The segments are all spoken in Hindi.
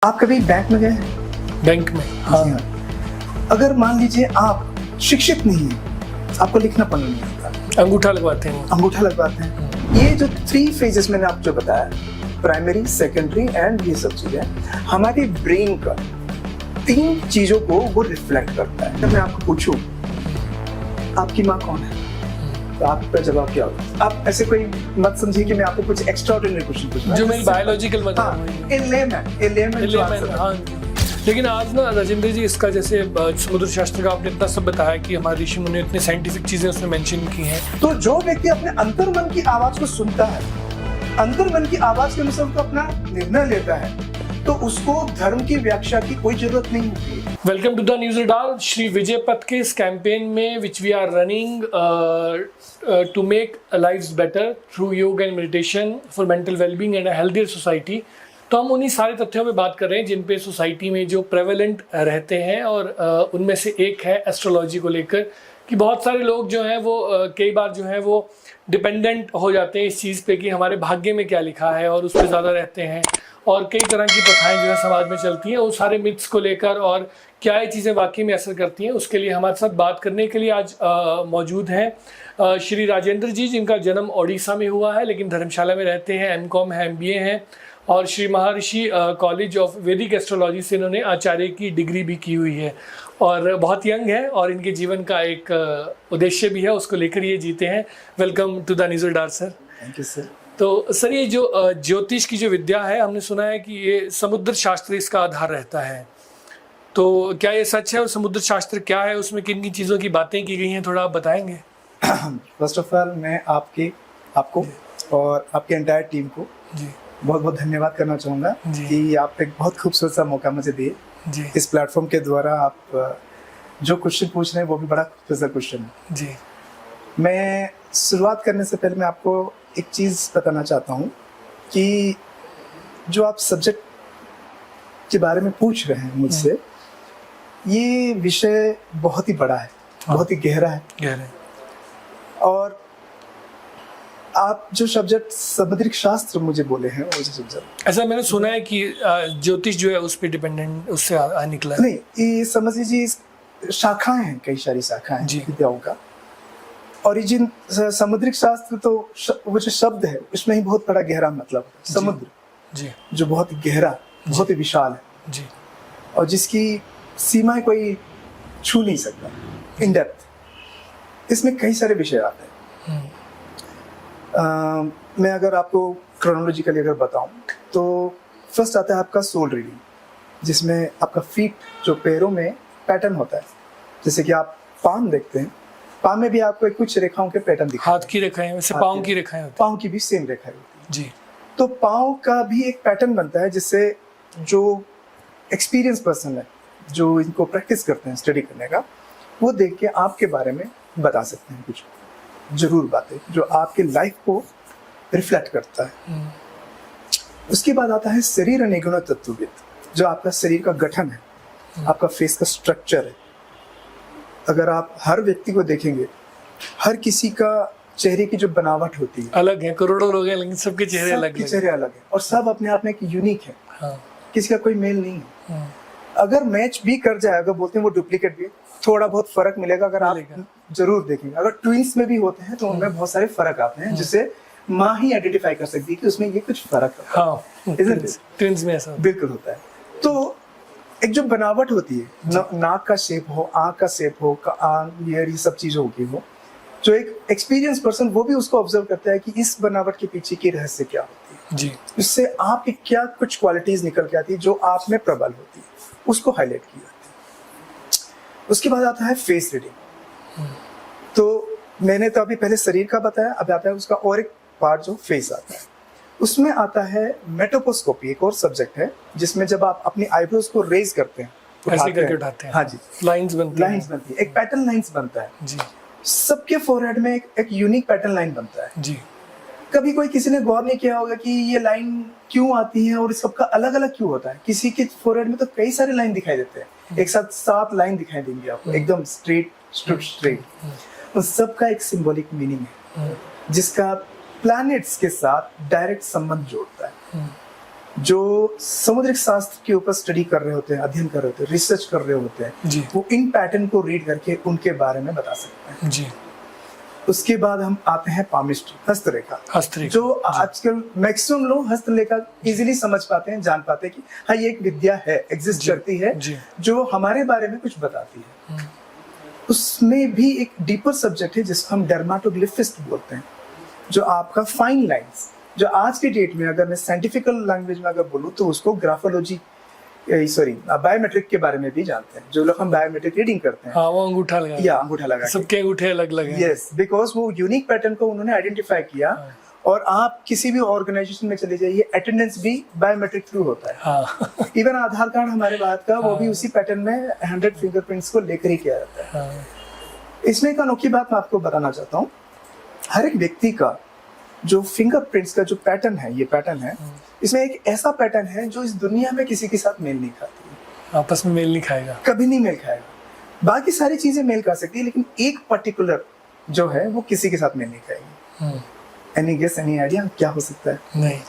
आप कभी बैंक में गए हैं? बैंक में? हाँ। जी हाँ। अगर मान लीजिए आप शिक्षित नहीं है, आपको लिखना पढ़ना नहीं आता, अंगूठा लगवाते हैं। अंगूठा लगवाते हैं। ये जो 3 फेजेस मैंने आपको बताया, प्राइमरी, सेकेंडरी एंड ये सब चीजें, हमारे ब्रेन का 3 चीजों को वो रिफ्लेक्ट करता है। जब मैं आपको पूछूं आपकी माँ कौन है, तो आपका जवाब क्या होगा? आप ऐसे कोई मत समझिए कि मैं आपको कुछ एक्स्ट्राऑर्डिनरी क्वेश्चन पूछ रहा हूं जो मेरी बायोलॉजिकल मदद हाँ, इन लेमैन हाँ। लेकिन आज ना राजेंद्र जी, इसका जैसे समुद्र शास्त्र का आपने इतना सब बताया कि हमारे ऋषि मुनि इतनी साइंटिफिक चीजें उसमें मेंशन की हैं। तो जो व्यक्ति अपने अंतर्मन की आवाज को सुनता है, अंतर्मन की आवाज के अनुसार उसको अपना निर्णय लेता है, तो उसको धर्म की व्याख्या की कोई जरूरत नहीं होती है। Welcome to the news radar. Shri Vijay Path के इस कैंपेन में which we are running to make lives better through yoga and meditation for mental wellbeing and a healthier society. तो हम उन्हीं सारे तथ्यों पे बात कर रहे हैं जिन पे सोसाइटी में जो प्रेवलेंट रहते हैं, और उनमें से एक है एस्ट्रोलॉजी को लेकर कि बहुत सारे लोग जो हैं वो कई बार जो है वो डिपेंडेंट हो जाते हैं इस चीज़ पे कि हमारे भाग्य में क्या लिखा है, और उस पर ज़्यादा रहते हैं, और कई तरह की प्रथाएं जो है समाज में चलती हैं उस सारे मिथ्स को लेकर, और क्या ये चीज़ें वाकई में असर करती हैं। उसके लिए हमारे साथ बात करने के लिए आज मौजूद हैं श्री राजेंद्र जी, जिनका जन्म ओडिशा में हुआ है लेकिन धर्मशाला में रहते हैं, MCOM है, MBA हैं, और श्री महर्षि कॉलेज ऑफ वैदिक एस्ट्रोलॉजी से इन्होंने आचार्य की डिग्री भी की हुई है, और बहुत यंग है, और इनके जीवन का एक उद्देश्य भी है, उसको लेकर ये जीते हैं। Welcome to the news radar sir. Thank you sir. तो सर, ये जो ज्योतिष की जो विद्या है, हमने सुना है कि ये समुद्र शास्त्र इसका आधार रहता है, तो क्या ये सच है? और समुद्र शास्त्र क्या है, उसमें किन किन चीज़ों की बातें की गई हैं, थोड़ा आप बताएंगे? फर्स्ट ऑफ ऑल मैं आपको और आपके एंटायर टीम को जी बहुत बहुत धन्यवाद करना चाहूँगा कि आप एक बहुत खूबसूरत सा मौका मुझे दिए। जी इस प्लेटफॉर्म के द्वारा आप जो क्वेश्चन पूछ रहे हैं वो भी बड़ा खूबसूरत क्वेश्चन है। जी। मैं शुरुआत करने से पहले मैं आपको एक चीज़ बताना चाहता हूँ कि जो आप सब्जेक्ट के बारे में पूछ रहे हैं मुझसे, ये विषय बहुत ही बड़ा है, बहुत ही गहरा है, और आप जो सब्जेक्ट समुद्रिक शास्त्र मुझे बोले हैं वो सब्जेक्ट, ऐसा मैंने सुना है कि ज्योतिष जो है उस पर डिपेंडेंट उससे निकला है। नहीं, ये समझ लीजिए शाखाएं हैं, कई सारी शाखाएं हैं विद्याओं का। ओरिजिन समुद्रिक शास्त्र तो वो जो शब्द है उसमें ही बहुत बड़ा गहरा मतलब है। समुद्र जी, जो बहुत गहरा, बहुत ही विशाल है जी, और जिसकी सीमाएं कोई छू नहीं सकता, इन डेप्थ। इसमें कई सारे विषय आते हैं। मैं अगर आपको क्रोनोलॉजिकली अगर बताऊं तो फर्स्ट आता है आपका सोल रीडिंग, जिसमें आपका फीट, जो पैरों में पैटर्न होता है, जैसे कि आप पाम देखते हैं, पाम में भी आपको कुछ रेखाओं के पैटर्न दिखते हैं। हाथ की रेखाएं, वैसे पाँव की रेखाएं होती हैं। पाँव की भी सेम रेखाएं होती हैं। जी। तो पाँव का भी एक पैटर्न बनता है, जिससे जो एक्सपीरियंस पर्सन है, जो इनको प्रैक्टिस करते हैं स्टडी करने का, वो देख के आपके बारे में बता सकते हैं कुछ जरूर बातें जो आपके लाइफ को रिफ्लेक्ट करता है। उसके बाद आता है शरीर और निगुण तत्वविद, जो आपका शरीर का गठन है, आपका फेस का स्ट्रक्चर है। अगर आप हर व्यक्ति को देखेंगे, हर किसी का चेहरे की जो बनावट होती है अलग है, करोड़ों लोग हैं लेकिन सबके चेहरे अलग हैं। चेहरे अलग है और सब अपने आप में एक यूनिक है। हाँ। किसी का कोई मेल नहीं है। अगर मैच भी कर जाए, अगर बोलते हैं वो डुप्लीकेट भी, थोड़ा बहुत फर्क मिलेगा। अगर आप जरूर देखेंगे, अगर ट्विंस में भी होते हैं तो उनमें बहुत सारे फर्क आते हैं, जिससे माँ ही आइडेंटिफाई कर सकती है कि उसमें ये कुछ फर्क है। हाँ, ट्विंस में ऐसा बिल्कुल होता है। तो एक जो बनावट होती है, नाक का शेप हो, आँख का शेप हो, ईयर, ये सब चीजें होती हो, जो एक एक्सपीरियंस पर्सन वो भी उसको ऑब्जर्व करता है कि इस बनावट के पीछे की रहस्य क्या होती है जी, इससे आपकी क्या कुछ क्वालिटीज निकल के आती है जो आप में प्रबल होती है, उसको हाईलाइट की जाती है। उसके बाद आता है फेस रीडिंग। तो मैंने तो अभी पहले शरीर का बताया, अब आता है उसका और एक पार्ट जो फेस आता है। उसमें आता है मेटोपोस्कोपी, एक और सब्जेक्ट है, जिसमें जब आप अपनी आईब्रोज को रेज करते हैं, ऐसे करके उठाते हैं, हाँ जी, लाइंस बनती है, एक पैटर्न लाइंस बनता है जी। सबके फोरहेड में एक यूनिक पैटर्न लाइन बनता है जी। कभी कोई किसी ने गौर नहीं किया होगा कि ये लाइन क्यों आती है और सबका अलग अलग क्यों होता है। किसी के फोरहेड में तो कई सारे लाइन दिखाई देते हैं, एक साथ 7 लाइन दिखाई देंगे आपको, एकदम स्ट्रेट। उन सबका एक सिंबॉलिक मीनिंग है, जिसका प्लैनेट्स के साथ डायरेक्ट संबंध जोड़ता है। जो समुद्रिक शास्त्र के ऊपर स्टडी कर रहे होते हैं, अध्ययन कर रहे होते हैं, रिसर्च कर रहे होते हैं, जी वो इन पैटर्न को रीड करके उनके बारे में बता सकते हैं। जी। उसके बाद हम आते हैं पामिस्ट्री, हस्तरेखा, हस्तरेखा जो आजकल मैक्सिमम लोग हस्तरेखा इजीली समझ पाते हैं, जान पाते हैं कि हाँ ये एक विद्या है, एग्जिस्ट करती है, जी। जो हमारे बारे में कुछ बताती है। उसमें भी एक डीपर सब्जेक्ट है जिसको हम डर्माटोग्लिफिस्ट बोलते हैं, जो आपका फाइन लाइंस, जो आज के डेट में अगर मैं साइंटिफिकल लैंग्वेज में अगर बोलूँ तो उसको ग्राफोलॉजी बायोमेट्रिक के बारे में भी जानते हैं। जो लोग हम बायोमेट्रिक रीडिंग करते हैं, हाँ वो अंगूठा लगा, या अंगूठा लगा, सबके अंगूठे अलग अलग हैं। यस, बिकॉज वो यूनिक पैटर्न को उन्होंने आइडेंटिफाई किया। और आप किसी भी ऑर्गेनाइजेशन में चले जाइए, अटेंडेंस भी बायोमेट्रिक थ्रू होता है। हाँ इवन आधार कार्ड हमारे भारत का, वो भी उसी पैटर्न में 100 फिंगरप्रिंट्स को लेकर ही किया जाता है। इसमें एक अनोखी बात मैं आपको बताना चाहता हूँ, हर एक व्यक्ति का जो फिंगरप्रिंट्स का जो पैटर्न है, ये पैटर्न है, इसमें एक ऐसा पैटर्न है जो इस दुनिया में किसी के साथ मेल नहीं खाती है, आपस में मेल नहीं खाएगा, कभी नहीं मेल खाएगा। बाकी सारी चीजें मेल खा सकती है, लेकिन एक पर्टिकुलर जो है वो किसी के साथ मेल नहीं खाएगी। एनी गेस, एनी आइडिया क्या हो सकता है? नहीं।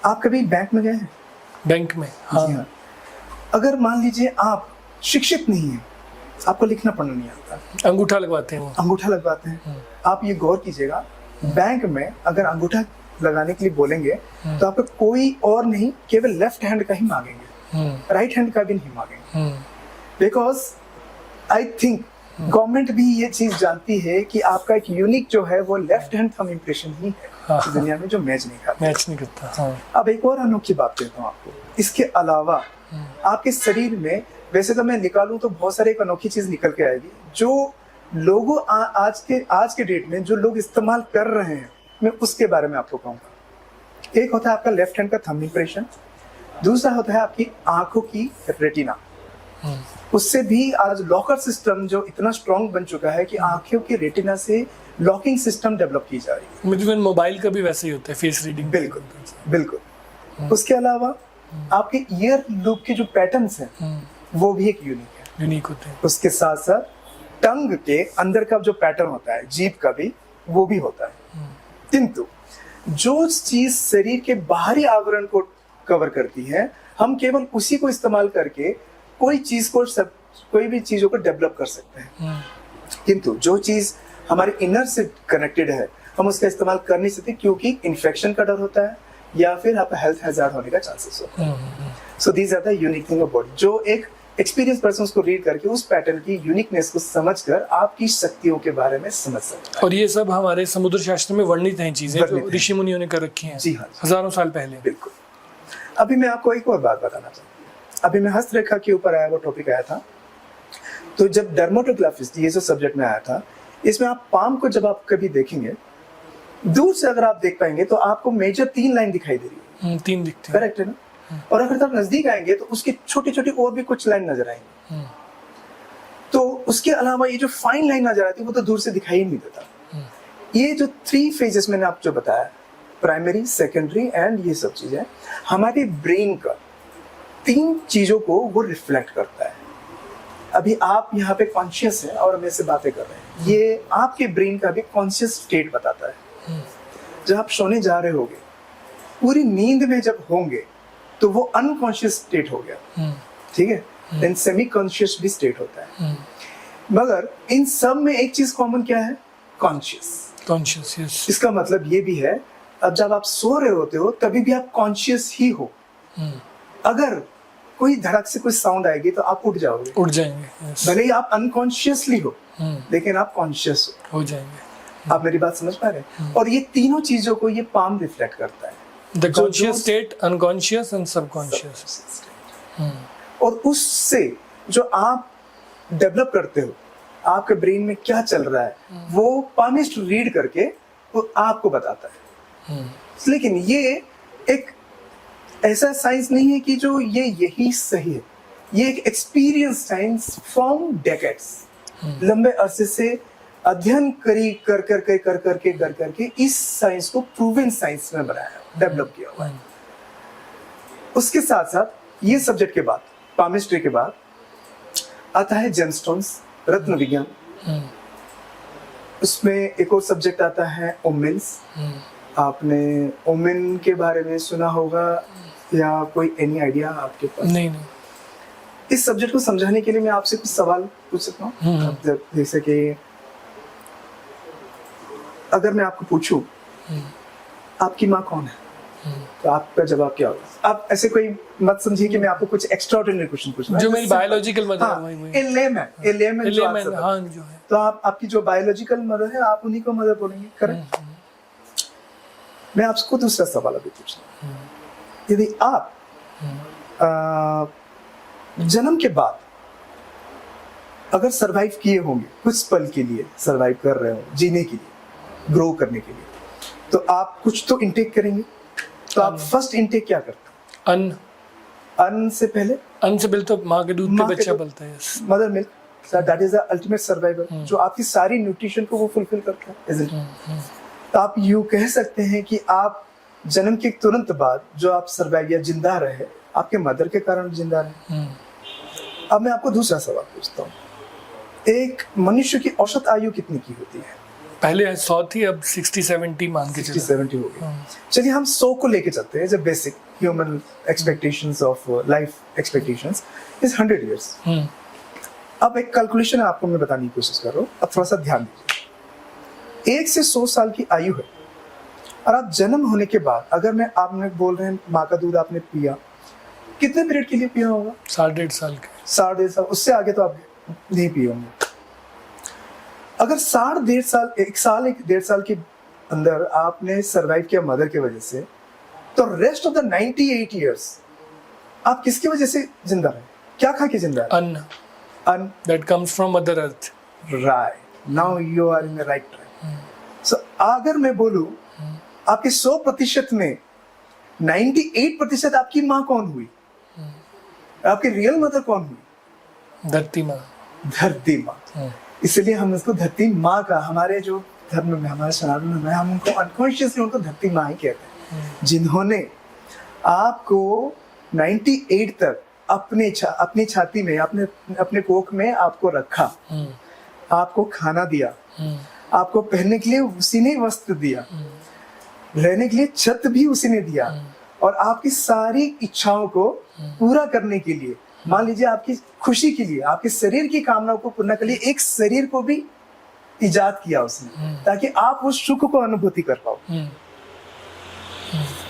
आप कभी बैंक में गए हैं? बैंक में? हाँ। जी हाँ। अगर मान लीजिए आप शिक्षित नहीं है, आपको लिखना पढ़ना नहीं आता, अंगूठा लगवाते हैं वो, अंगूठा लगवाते हैं। आप ये गौर कीजिएगा, बैंक में अगर अंगूठा लगाने के लिए बोलेंगे तो आपको कोई और नहीं, केवल लेफ्ट हैंड का ही मांगेंगे, राइट हैंड का भी नहीं मांगेंगे। बिकॉज आई थिंक गवर्नमेंट भी ये चीज जानती है कि आपका एक यूनिक जो है वो लेफ्ट हैंड थंब इम्प्रेशन ही है। हाँ, इस दुनिया में जो मैच नहीं खाता, मैच नहीं करता। हाँ। अब एक और अनोखी बात कहता हूँ आपको, इसके अलावा आपके शरीर में, वैसे तो मैं निकालूं तो बहुत सारे एक अनोखी चीज निकल के आएगी, जो लोगों आज के डेट में जो लोग इस्तेमाल कर रहे हैं, मैं उसके बारे में आपको कहूंगा। एक होता है आपका लेफ्ट हैंड का थंब इम्प्रेशन, दूसरा होता है आपकी आंखों की रेटिना। उससे भी आज लॉकर सिस्टम जो इतना स्ट्रॉन्ग बन चुका है कि आंखों की रेटिना से लॉकिंग सिस्टम डेवलप की जा रही है। इवन मोबाइल का भी वैसे ही होता है, फेस रीडिंग। बिल्कुल बिल्कुल। उसके अलावा आपके ईयर लूप के जो पैटर्न्स हैं वो भी एक यूनिक होते हैं। उसके साथ साथ टंग के अंदर का जो पैटर्न होता है, जीभ का भी, वो भी होता है। किंतु जो चीज शरीर के बाहरी आवरण को कवर करती है, हम केवल उसी को इस्तेमाल करके कोई भी चीजों को डेवलप कर सकते हैं। किंतु जो चीज हमारे इनर से कनेक्टेड है, हम उसका इस्तेमाल कर नहीं सकते, क्योंकि इन्फेक्शन का डर होता है या फिर आपका हेल्थ हैजार्ड होने का चांसेस होता है। So these are the unique thing of body, जो एक एक्सपीरियंस पर्सन को रीड करके उस पैटर्न की यूनिकनेस को समझकर आपकी शक्तियों के बारे में समझ सकता है। और ये सब हमारे समुद्र शास्त्र में वर्णित हैं चीजें, जो ऋषि मुनियों ने कर रखी हैं। जी हाँ, हजारों साल पहले। बिल्कुल। अभी मैं आपको एक और बात बताना चाहता हूँ। अभी मैं हस्तरेखा के ऊपर आया, वो टॉपिक आया था, तो जब डर्माटोग्राफिस्ट ये जो सब्जेक्ट में आया था, इसमें आप पाम को जब आप कभी देखेंगे, दूर से अगर आप देख पाएंगे तो आपको मेजर 3 लाइन दिखाई दे रही है। 3 दिखते हैं, करेक्ट है ना? और अगर आप नजदीक आएंगे तो उसके छोटे छोटे और भी कुछ लाइन नजर आएंगे। तो उसके अलावा ये जो फाइन लाइन नजर आती है वो तो दूर से दिखाई ही नहीं देता। ये जो 3 फेजेस मैंने आपको बताया, प्राइमरी, सेकेंडरी एंड ये सब चीजें, हमारे ब्रेन का 3 चीजों को वो रिफ्लेक्ट करता है। अभी आप यहाँ पे कॉन्शियस है और मेरे से बातें कर रहे हैं, ये आपके ब्रेन का भी कॉन्शियस स्टेट बताता है। जब आप सोने जा रहे होगे, पूरी नींद में जब होंगे तो वो अनकॉन्शियस स्टेट हो गया, ठीक है? देन सेमी कॉन्शियस भी स्टेट होता है। मगर इन सब में एक चीज कॉमन क्या है? कॉन्शियस। यस। इसका मतलब ये भी है, अब जब आप सो रहे होते हो तभी भी आप कॉन्शियस ही हो। अगर कोई धड़क से कोई साउंड आएगी तो आप उठ जाएंगे। भले ही आप अनकॉन्शियसली हो, लेकिन आप कॉन्शियस हो जाएंगे। आप मेरी बात समझ पा रहे हैं? और ये तीनों चीजों को ये पाम रिफ्लेक्ट करता है, the conscious state, unconscious and subconscious. और उससे जो आप डेवलप करते हो, आपके ब्रेन में क्या चल रहा है, वो पामिस्ट रीड करके वो आपको बताता है। लेकिन ये एक ऐसा साइंस नहीं है कि जो यही सही है, ये एक एक्सपीरियंस साइंस फ्रॉम डेकेड्स, लंबे अरसे से अध्ययन कर करके इस साइंस को प्रूवन साइंस में बनाया, डेवलप किया हुआ है। उसके साथ साथ ये सब्जेक्ट के बाद, पामिस्ट्री के बाद आता है जेमस्टोन्स, रत्न विज्ञान। उसमें एक और सब्जेक्ट आता है ओमेन्स। आपने ओमेन के बारे में सुना होगा, या कोई एनी आइडिया आपके पास? नहीं। इस सब्जेक्ट को समझाने के लिए मैं आपसे कुछ सवाल पूछ सकता हूँ? जैसे कि अगर मैं आपको पूछूं आपकी माँ कौन है, तो आपका जवाब क्या होगा? आप ऐसे कोई मत समझिए कि मैं आपको कुछ एक्स्ट्राऑर्डिनरी क्वेश्चन पूछ रहा हूं, जो मेरी बायोलॉजिकल मदर है वही। इन लेमन हाँ जो है। तो आप आपकी जो बायोलॉजिकल मदर है आप उन्हीं को मदर बोलेंगे, करेक्ट? मैं आपको दूसरा सवाल अभी पूछ रहा हूँ। यदि आप जन्म के बाद अगर सरवाइव किए होंगे, कुछ पल के लिए सरवाइव कर रहे हो, जीने के लिए, ग्रो करने के लिए, तो आप कुछ तो इंटेक करेंगे। तो आप फर्स्ट इंटेक क्या करते हैं? अन्न। अन्न से पहले तो माँ के दूध पे बच्चा पलता है। Mother milk, that is the ultimate survival, जो आपकी सारी न्यूट्रिशन को वो फुलफिल करता है, isn't it? तो आप यूं कह सकते हैं कि आप जन्म के तुरंत बाद जो आप सर्वाइव या जिंदा रहे, आपके मदर के कारण जिंदा रहे। अब मैं आपको दूसरा सवाल पूछता हूँ, एक मनुष्य की औसत आयु कितनी की होती है? पहले 100 थी, अब 60-70 मान के 60-70 हो गई। चलिए हम 100 को लेके चलते हैं। जब basic human expectations of life expectations is 100 years. अब एक कैलकुलेशन है, आपको मैं बताने की कोशिश कर रहा हूँ, अब थोड़ा सा ध्यान दीजिए। 1 से 100 साल की आयु है, और आप जन्म होने के बाद अगर मैं आपने बोल रहे हैं माँ का दूध आपने पिया, कितने पीरियड के लिए पिया होगा? 1.5 साल के। 1.5 साल, उससे आगे तो आप नहीं पिए होंगे। अगर 1.5 साल, 1.5 साल के अंदर आपने सरवाइव किया मदर की वजह से, तो रेस्ट ऑफ द 98 इयर्स आप किसकी वजह से जिंदा रहे? क्या खा के जिंदा रहे? अन्न that comes from mother earth. Right. Now you are in the right track. So अगर मैं बोलूं आपके 100% में 98% आपकी माँ कौन हुई? आपकी रियल मदर कौन हुई? धरती माँ। धरती माँ। इसलिए हम उसको धरती माँ का, हमारे जो धर्म में, हमारे सनातन में, हम उनको अनकॉन्शियसली उनको धरती माँ ही कहते हैं, जिन्होंने आपको 98 तक अपनी छाती में, अपने कोख में आपको रखा, आपको खाना दिया, आपको पहनने के लिए उसी ने वस्त्र दिया, रहने के लिए छत भी उसी ने दिया, और आपकी सारी इच्छाओं को पूरा करने के लिए, मान लीजिए आपकी खुशी के लिए, आपके शरीर की कामनाओं को पूर्ण करने के लिए एक शरीर को भी इजाद किया उसने, ताकि आप उस सुख को अनुभूति कर पाओ।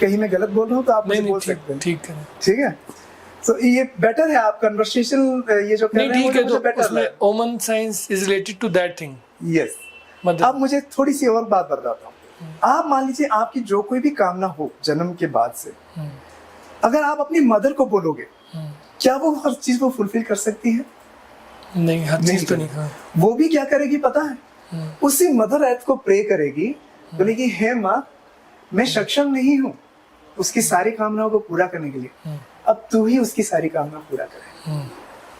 कहीं मैं गलत बोल रहा हूँ तो आप मुझे बोल सकते हैं। ठीक है। तो ये बेटर है, आप कन्वर्सेशन ये जो कर रहे हैं वो बेटर है। उसमें omen science is related to that thing. Yes. अब मुझे थोड़ी सी और बात बताता हूँ। आप मान लीजिए आपकी जो कोई भी कामना हो जन्म के बाद से, अगर आप अपनी मदर को बोलोगे, क्या वो हर चीज को फुलफिल कर सकती है? नहीं, हर चीज तो नहीं। हाँ। वो भी क्या करेगी पता है? उसी मदर अर्थ को प्रे करेगी, बोलेगी हे माँ, मैं सक्षम नहीं हूँ उसकी सारी कामनाओं को पूरा करने के लिए, अब तू ही उसकी सारी कामना पूरा करे।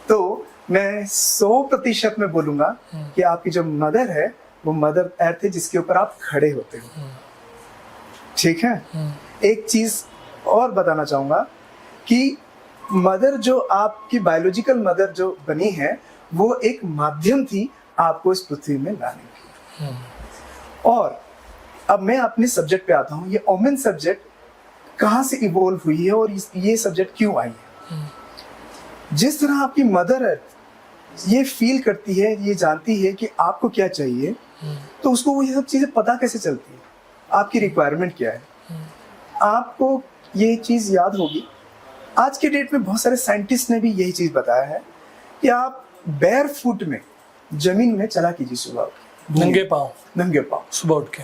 तो मैं 100% में बोलूंगा कि आपकी जो मदर है वो मदर अर्थ है जिसके ऊपर आप खड़े होते हो। ठीक है। एक चीज और बताना चाहूंगा कि मदर जो आपकी बायोलॉजिकल मदर जो बनी है, वो एक माध्यम थी आपको इस पृथ्वी में लाने की। और अब मैं अपने सब्जेक्ट पे आता हूँ। ये ओमेन सब्जेक्ट कहाँ से इवोल्व हुई है और ये सब्जेक्ट क्यों आई है? जिस तरह आपकी मदर अर्थ ये फील करती है, ये जानती है कि आपको क्या चाहिए, तो उसको वो ये सब चीजें पता कैसे चलती है? आपकी रिक्वायरमेंट क्या है? आपको ये चीज याद होगी, आज के डेट में बहुत सारे साइंटिस्ट ने भी यही चीज बताया है कि आप बेयर फुट में जमीन में चला कीजिए सुबह, नंगे पांव सुबह उठ के।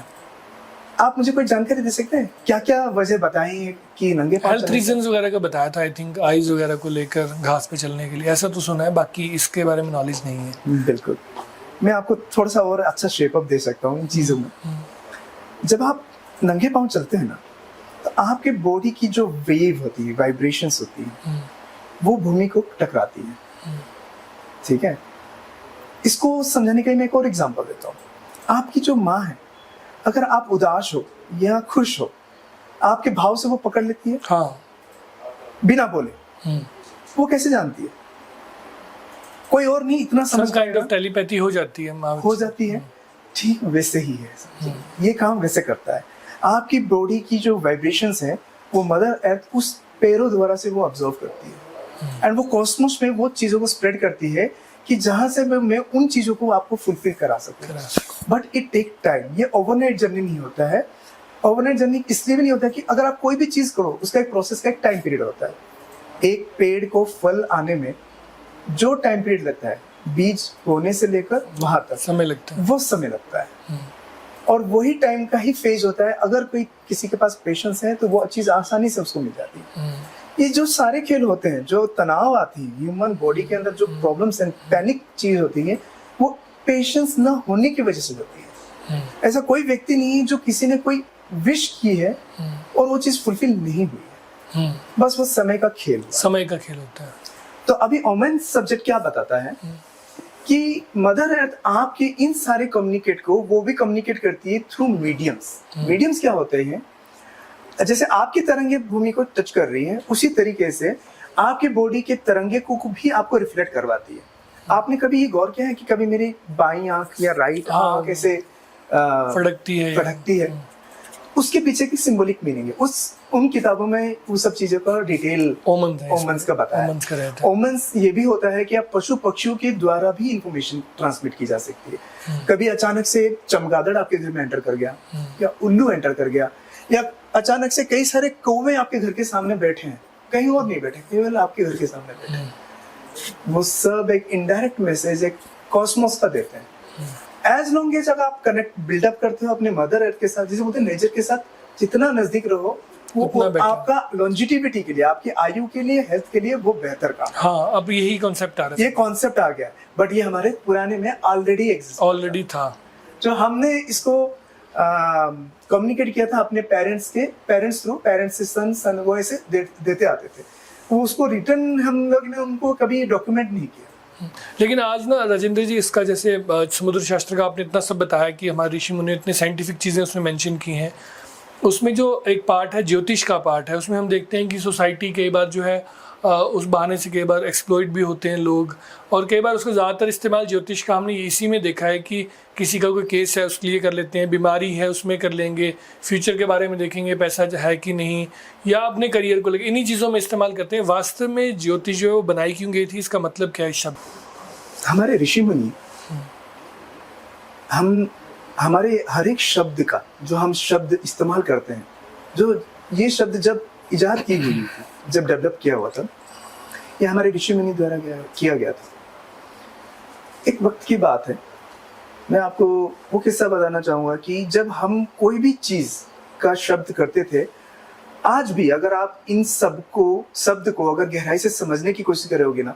आप मुझे कोई जानकारी दे सकते हैं क्या क्या वजह बताई कि नंगे पांव? हेल्थ रीजंस वगैरह का बताया था, आई थिंक आईज वगैरह को लेकर, घास पे चलने के लिए, ऐसा तो सुना है, बाकी इसके बारे में नॉलेज नहीं है। बिल्कुल, मैं आपको थोड़ा सा और अच्छा शेप अप दे सकता हूँ इन चीजों में। जब आप नंगे पांव चलते हैं ना, तो आपके बॉडी की जो वेव होती है, वाइब्रेशंस होती है, वो भूमि को टकराती है। ठीक है। इसको समझाने के लिए मैं एक और एग्जांपल देता हूँ। आपकी जो माँ है, अगर आप उदास हो या खुश हो, आपके भाव से वो पकड़ लेती है। हाँ। बिना बोले। वो कैसे जानती है? कोई और नहीं, इतना समझ काइंड ऑफ टेलीपैथी हो जाती है माँ, हो जाती है। ठीक वैसे ही है, ये काम वैसे करता है। आपकी बॉडी की जो वाइब्रेशंस है, वो मदर अर्थ उस पैरों द्वारा से वो ऑब्जर्व करती है एंड वो कॉस्मोस में वो चीज़ों को स्प्रेड करती है कि जहाँ से मैं उन चीज़ों को आपको फुलफिल करा सकूँ। बट इट टेक टाइम, ये ओवरनाइट जर्नी नहीं होता है। ओवरनाइट जर्नी इसलिए भी नहीं होता कि अगर आप कोई भी चीज़ करो उसका एक प्रोसेस का एक टाइम पीरियड होता है। एक पेड़ को फल आने में जो टाइम पीरियड लगता है, बीज होने से लेकर वहां तक समय लगता है, वो समय लगता है और वही टाइम का ही फेज होता है। अगर कोई किसी के पास पेशेंस है तो वो चीज़ आसानी से उसको मिल जाती है। ये जो सारे खेल होते हैं, जो तनाव आती है ह्यूमन बॉडी के अंदर, जो प्रॉब्लम्स एंड पैनिक चीज होती है, वो पेशेंस ना होने की वजह से होती है। ऐसा कोई व्यक्ति नहीं है जो किसी ने कोई विश की है और वो चीज फुलफिल नहीं हुई है, बस वो समय का खेल, समय का खेल होता है। तो अभी ओमेन सब्जेक्ट क्या बताता है कि मदर अर्थ आपके इन सारे कम्युनिकेट को वो भी कम्युनिकेट करती है थ्रू मीडियम्स। मीडियम्स क्या होते हैं? जैसे आपकी तरंगे भूमि को टच कर रही है, उसी तरीके से आपके बॉडी के तरंगे को भी आपको रिफ्लेक्ट करवाती है। आपने कभी ये गौर किया है कि कभी मेरी बाईं आंख या राइट आंख ऐसे फड़कती है? उसके पीछे की सिंबॉलिक मीनिंग है। उन किताबों में वो सब चीजों का डिटेल ओमन्स का बताया है। ओमन्स ये भी होता है कि आप पशु पक्षियों के द्वारा भी इंफॉर्मेशन ट्रांसमिट की जा सकती है। कभी अचानक से चमगादड़ आपके घर में एंटर कर गया, या उल्लू एंटर कर गया, या अचानक से कई सारे कौवे आपके घर के सामने बैठे हैं, कहीं और नहीं बैठे, केवल आपके घर के सामने बैठे हैं, वो सब एक इनडायरेक्ट मैसेज एक कॉस्मोस का देते हैं। एज लॉन्ग एज अगर आप कनेक्ट बिल्डअप करते हो अपने मदर अर्थ के साथ, जिसे बोलते हैं नेचर के साथ, जितना नजदीक रहो वो आपका लॉन्जिटिविटी के लिए, आपकी आयु के लिए, हेल्थ के लिए वो बेहतर काम। हाँ, अब यही कॉन्सेप्ट आ रहा है। ये कॉन्सेप्ट आ गया, बट ये हमारे पुराने में ऑलरेडी था। जो हमने इसको कम्युनिकेट किया था अपने पेरेंट्स थ्रू, पेरेंट्स से सन वो ऐसे देते आते थे, वो उसको रिटर्न हम लोग ने उनको कभी डॉक्यूमेंट नहीं किया। लेकिन आज ना राजेंद्र जी, इसका जैसे समुद्र शास्त्र का आपने इतना सब बताया कि हमारे ऋषि मुनि इतने साइंटिफिक चीज़ें उसमें मेंशन की हैं, उसमें जो एक पार्ट है ज्योतिष का पार्ट है, उसमें हम देखते हैं कि सोसाइटी कई बार जो है उस बहाने से कई बार एक्सप्लॉइट भी होते हैं लोग, और कई बार उसका ज़्यादातर इस्तेमाल ज्योतिष का हमने इसी में देखा है कि किसी का कोई केस है उसके लिए कर लेते हैं, बीमारी है उसमें कर लेंगे, फ्यूचर के बारे में देखेंगे पैसा है कि नहीं, या अपने करियर को लेकर इन्हीं चीज़ों में इस्तेमाल करते हैं। वास्तव में ज्योतिष जो बनाई क्यों गई थी, इसका मतलब क्या है शब्द? हमारे ऋषि मुनि हमारे हर एक शब्द का जो हम शब्द इस्तेमाल करते हैं, जो ये शब्द जब इजाद की गई थी, जब डेवलप किया हुआ था, ये हमारे ऋषि मुनि द्वारा किया गया था। एक वक्त की बात है, मैं आपको वो किस्सा बताना चाहूँगा कि जब हम कोई भी चीज़ का शब्द करते थे, आज भी अगर आप इन शब्द को अगर गहराई से समझने की कोशिश करोगे ना,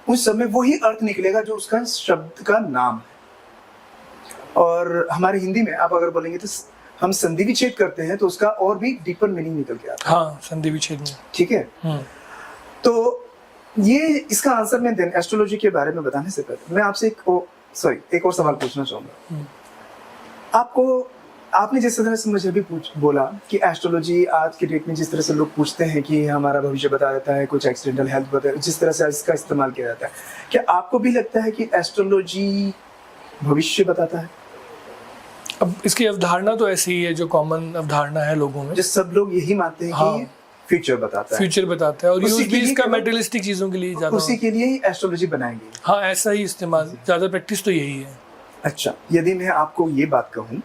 उस समय वही अर्थ निकलेगा जो उसका शब्द का नाम है। और हमारे हिंदी में आप अगर बोलेंगे तो हम संधि विच्छेद करते हैं तो उसका और भी डीपर मीनिंग निकल के आता है। हाँ, संधि विच्छेद में, ठीक है। तो ये इसका आंसर मैं एस्ट्रोलॉजी के बारे में बताने से पहले मैं आपसे एक और सवाल पूछना चाहूंगा। आपने जिस तरह से मुझे अभी बोला कि एस्ट्रोलॉजी आज के डेट में जिस तरह से लोग पूछते हैं कि हमारा भविष्य बता देता है, कुछ एक्सीडेंटल हेल्थ बता, जिस तरह से इसका इस्तेमाल किया जाता है, क्या आपको भी लगता है कि एस्ट्रोलॉजी भविष्य बताता है? अब इसकी अवधारणा तो ऐसी ही है जो कॉमन अवधारणा है लोगों में, जिस सब लोग यही मानते हैं कि फ्यूचर बताता है और यूज भी इसका मटेरियलिस्टिक चीजों के लिए ज्यादा, उसी के लिए ही एस्ट्रोलॉजी बनाएंगे। हाँ, ऐसा ही इस्तेमाल, ज्यादा प्रैक्टिस तो यही है। अच्छा, यदि मैं आपको ये बात कहूँ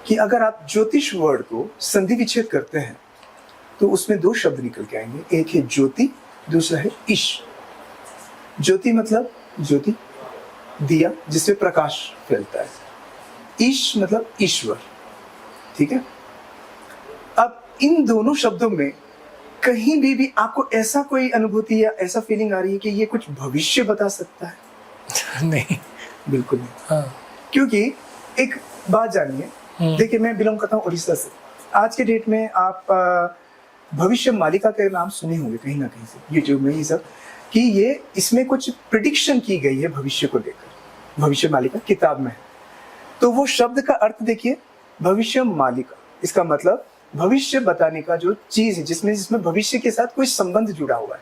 कि अगर आप ज्योतिष वर्ड को संधि विच्छेद करते हैं तो उसमें दो शब्द निकल के आएंगे, एक है ज्योति, दूसरा है ईश। ज्योति मतलब ज्योति, दिया जिससे प्रकाश फैलता है, ईश मतलब ईश्वर, ठीक है। अब इन दोनों शब्दों में कहीं भी आपको ऐसा कोई अनुभूति या ऐसा फीलिंग आ रही है कि ये कुछ भविष्य बता सकता है? नहीं, बिल्कुल नहीं। हाँ। क्योंकि एक बात जानिए, देखिए मैं बिलोंग करता हूँ उड़ीसा से। आज के डेट में आप भविष्य मालिका के नाम सुने होंगे कहीं ना कहीं से, यूट्यूब में ये सब, कि ये इसमें कुछ प्रिडिक्शन की गई है भविष्य को लेकर, भविष्य मालिका किताब में है। तो वो शब्द का अर्थ देखिए, भविष्य मालिका, इसका मतलब भविष्य बताने का जो चीज है जिसमें भविष्य के साथ कोई संबंध जुड़ा हुआ है।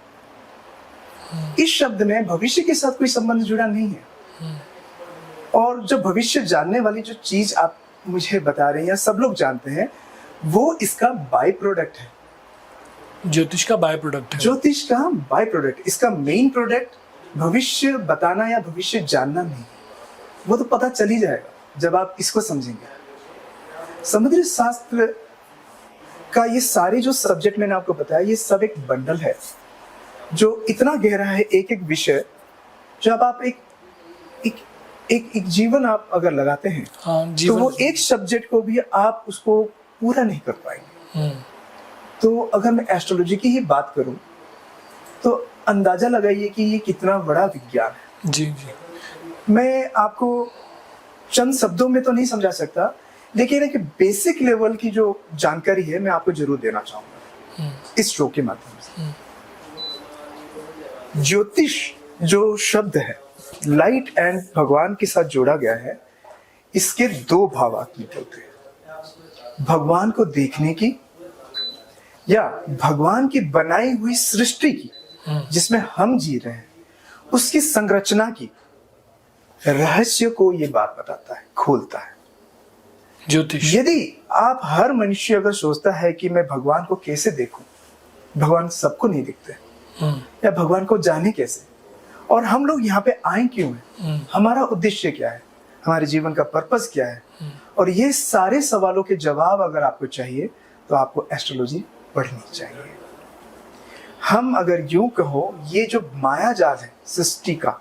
इस शब्द में भविष्य के साथ कोई संबंध जुड़ा नहीं है। और जो भविष्य जानने वाली जो चीज आप मुझे बता रहे हैं या सब लोग जानते हैं, वो इसका बाय प्रोडक्ट है। ज्योतिष का बाय प्रोडक्ट है। ज्योतिष का बाय प्रोडक्ट, इसका मेन प्रोडक्ट भविष्य बताना या भविष्य जानना नहीं, वो तो पता चल ही जाएगा जब आप इसको समझेंगे। समुद्री शास्त्र का ये सारे जो सब्जेक्ट मैंने आपको बताया, ये सब एक बंडल है जो इतना गहरा है, एक एक विषय जब आप एक जीवन आप अगर लगाते हैं, हाँ, तो वो एक सब्जेक्ट को भी आप उसको पूरा नहीं कर पाएंगे। तो अगर मैं एस्ट्रोलॉजी की ही बात करूं तो अंदाजा लगाइए कि ये कितना बड़ा विज्ञान है। जी जी। मैं आपको चंद शब्दों में तो नहीं समझा सकता, लेकिन एक बेसिक लेवल की जो जानकारी है मैं आपको जरूर देना चाहूंगा इस शो के माध्यम से। ज्योतिष जो शब्द है, लाइट एंड भगवान के साथ जोड़ा गया है। इसके दो भावात्मक होते हैं, भगवान को देखने की या भगवान की बनाई हुई सृष्टि की जिसमें हम जी रहे हैं, उसकी संरचना की रहस्य को ये बात बताता है, खोलता है ज्योतिष। यदि आप हर मनुष्य अगर सोचता है कि मैं भगवान को कैसे देखूं, भगवान सबको नहीं दिखते, या भगवान को जाने कैसे, और हम लोग यहाँ पे आए क्यों हैं, हमारा उद्देश्य क्या है, हमारे जीवन का पर्पस क्या है, और ये सारे सवालों के जवाब अगर आपको चाहिए तो आपको एस्ट्रोलॉजी पढ़नी चाहिए। हम अगर यूं कहो, ये जो माया जाल है सृष्टि का,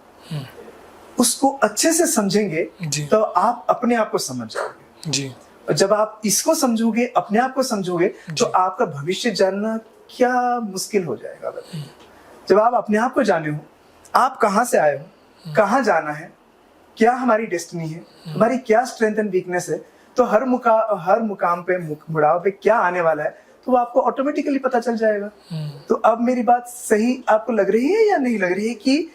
उसको अच्छे से समझेंगे तो आप अपने आप को समझ जाओगे जी। और जब आप इसको समझोगे, अपने आप को समझोगे, तो आपका भविष्य जानना क्या मुश्किल हो जाएगा। जब आप अपने आप को जाने हो, आप कहाँ से आए हो, कहाँ जाना है, क्या हमारी डेस्टिनी है, हमारी क्या स्ट्रेंथ एंड वीकनेस है, तो हर मुकाम पे, मुड़ाव पे क्या आने वाला है, तो वो आपको ऑटोमेटिकली पता चल जाएगा। तो अब मेरी बात सही आपको लग रही है या नहीं लग रही है कि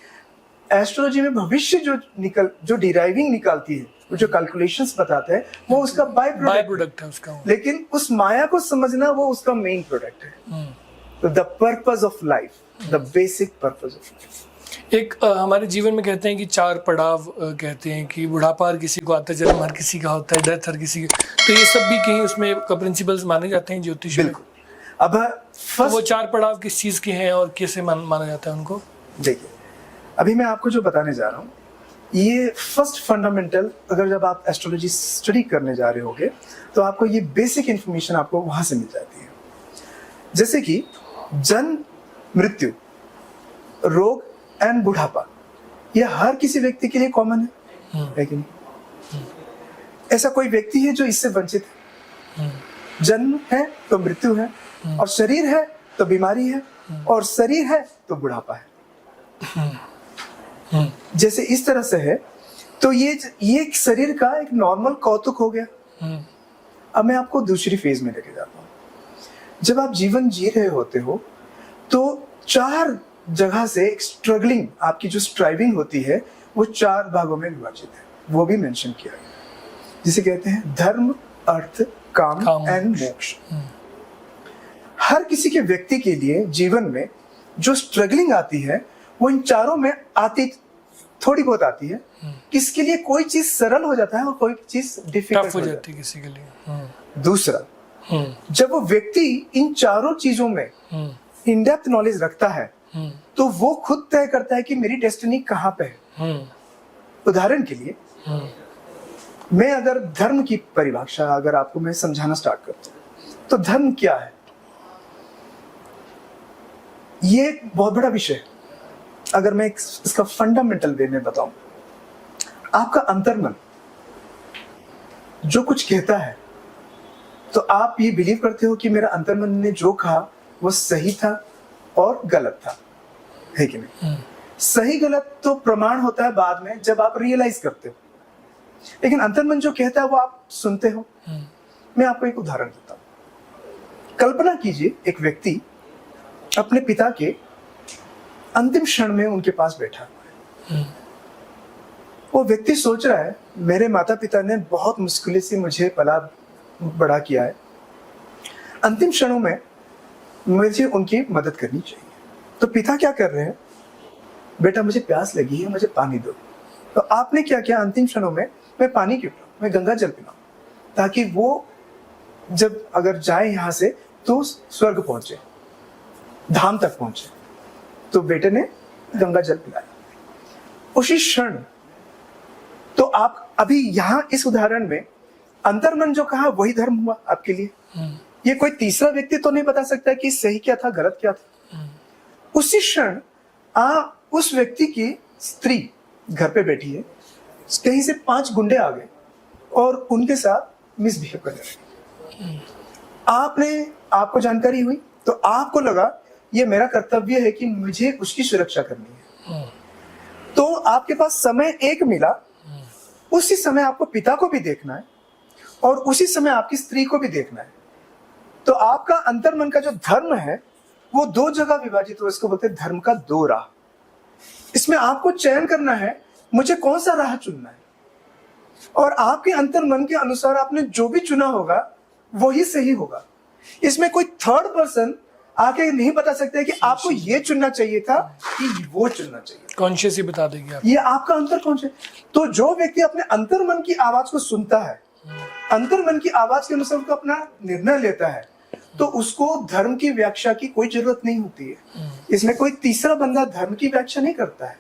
एस्ट्रोलॉजी में भविष्य जो डिराइविंग निकालती है, वो जो कैलकुलेशंस बताते हैं, वो उसका बाय प्रोडक्ट है उसका। लेकिन उस माया को समझना वो उसका मेन प्रोडक्ट है। तो the purpose of life, the basic purpose of life. एक हमारे जीवन में कहते हैं कि 4 पड़ाव, कहते हैं कि बुढ़ापा हर किसी को आता है, जन्म हर किसी का होता है, डेथ हर किसी की, तो ये सब भी कहीं उसमें प्रिंसिपल्स माने जाते हैं ज्योतिष में। बिल्कुल। अब तो वो 4 पड़ाव किस चीज के हैं और कैसे माना जाता है उनको? देखिए, अभी मैं आपको जो बताने जा रहा हूँ, ये फर्स्ट फंडामेंटल, अगर जब आप एस्ट्रोलॉजी स्टडी करने जा रहे होगे तो आपको ये बेसिक इंफॉर्मेशन आपको वहां से मिल जाती है। जैसे कि जन्म, मृत्यु, रोग एंड बुढ़ापा, ये हर किसी व्यक्ति के लिए कॉमन है कि नहीं? ऐसा कोई व्यक्ति है जो इससे वंचित है? जन्म है तो मृत्यु है, और शरीर है तो बीमारी है, और शरीर है तो बुढ़ापा है। जैसे इस तरह से है, तो ये शरीर का एक नॉर्मल कौतुक हो गया। अब मैं आपको दूसरी फेज में लेके जाता हूँ। जब आप जीवन जी रहे होते हो तो 4 जगह से स्ट्रगलिंग, आपकी जो स्ट्राइविंग होती है, वो 4 भागों में विभाजित है, वो भी मेंशन किया गया, जिसे कहते हैं धर्म, अर्थ, काम एंड मोक्ष। हर किसी के व्यक्ति के लिए जीवन में जो स्ट्रगलिंग आती है, वो इन चारों में आती, थोड़ी बहुत आती है। किसके लिए कोई चीज सरल हो जाता है और कोई चीज डिफिकल्ट हो जाती है किसी के लिए। दूसरा, जब वो व्यक्ति इन चारों चीजों में इन डेप्थ नॉलेज रखता है, तो वो खुद तय करता है कि मेरी डेस्टिनी कहाँ पे है। उदाहरण के लिए, मैं अगर धर्म की परिभाषा अगर आपको मैं समझाना स्टार्ट करता हूँ, तो धर्म क्या है, ये एक बहुत बड़ा विषय है। अगर मैं इसका फंडामेंटल वे में बताऊं, आपका अंतर्मन जो कुछ कहता है, तो आप ये बिलीव करते हो कि मेरा अंतर्मन ने जो कहा वो सही था और गलत था, है कि नहीं? सही गलत तो प्रमाण होता है बाद में, जब आप रियलाइज करते हो, लेकिन अंतर्मन जो कहता है वो आप सुनते हो। मैं आपको एक उदाहरण देता हूं। कल्पना कीजिए, एक व्यक्ति अपने पिता के अंतिम क्षण में उनके पास बैठा हुआ है। वो व्यक्ति सोच रहा है, मेरे माता पिता ने बहुत मुश्किल से मुझे पला बड़ा किया है, अंतिम क्षणों में मुझे उनकी मदद करनी चाहिए। तो पिता क्या कर रहे हैं, बेटा मुझे प्यास लगी है, मुझे पानी दो। तो आपने क्या किया, अंतिम क्षणों में मैं पानी क्यों पिलाऊं, मैं गंगा जल पिलाऊं, ताकि वो जब अगर जाए यहाँ से तो स्वर्ग पहुंचे। धाम तक पहुंचे तो बेटे ने गंगा जल पिलाया। उसी क्षण तो आप अभी यहां इस उदाहरण में अंतर्मन जो कहा वही धर्म हुआ आपके लिए। ये कोई तीसरा व्यक्ति तो नहीं बता सकता कि सही क्या था गलत क्या था। उसी क्षण उस व्यक्ति की स्त्री घर पे बैठी है, कहीं से 5 गुंडे आ गए और उनके साथ मिसबिहेव करने लगे। आपको जानकारी हुई तो आपको लगा ये मेरा कर्तव्य है कि मुझे उसकी सुरक्षा करनी है। तो आपके पास समय एक मिला, उसी समय आपको पिता को भी देखना है और उसी समय आपकी स्त्री को भी देखना है। तो आपका अंतर्मन का जो धर्म है वो 2 जगह विभाजित हो, इसको बोलते हैं धर्म का 2 राह। इसमें आपको चयन करना है मुझे कौन सा राह चुनना है, और आपके अंतर्मन के अनुसार आपने जो भी चुना होगा वही सही होगा। इसमें कोई थर्ड पर्सन आके नहीं बता सकता है कि आपको ये चुनना चाहिए था कि वो चुनना चाहिए। कॉन्शियस ही बता देगी आप। ये आपका अंतर कौन है। तो जो व्यक्ति अपने अंतर्मन की आवाज को सुनता है, अंतर्मन की आवाज के अनुसार उसको अपना निर्णय लेता है, तो उसको धर्म की व्याख्या की कोई जरूरत नहीं होती है। इसमें कोई तीसरा बंदा धर्म की व्याख्या नहीं करता है।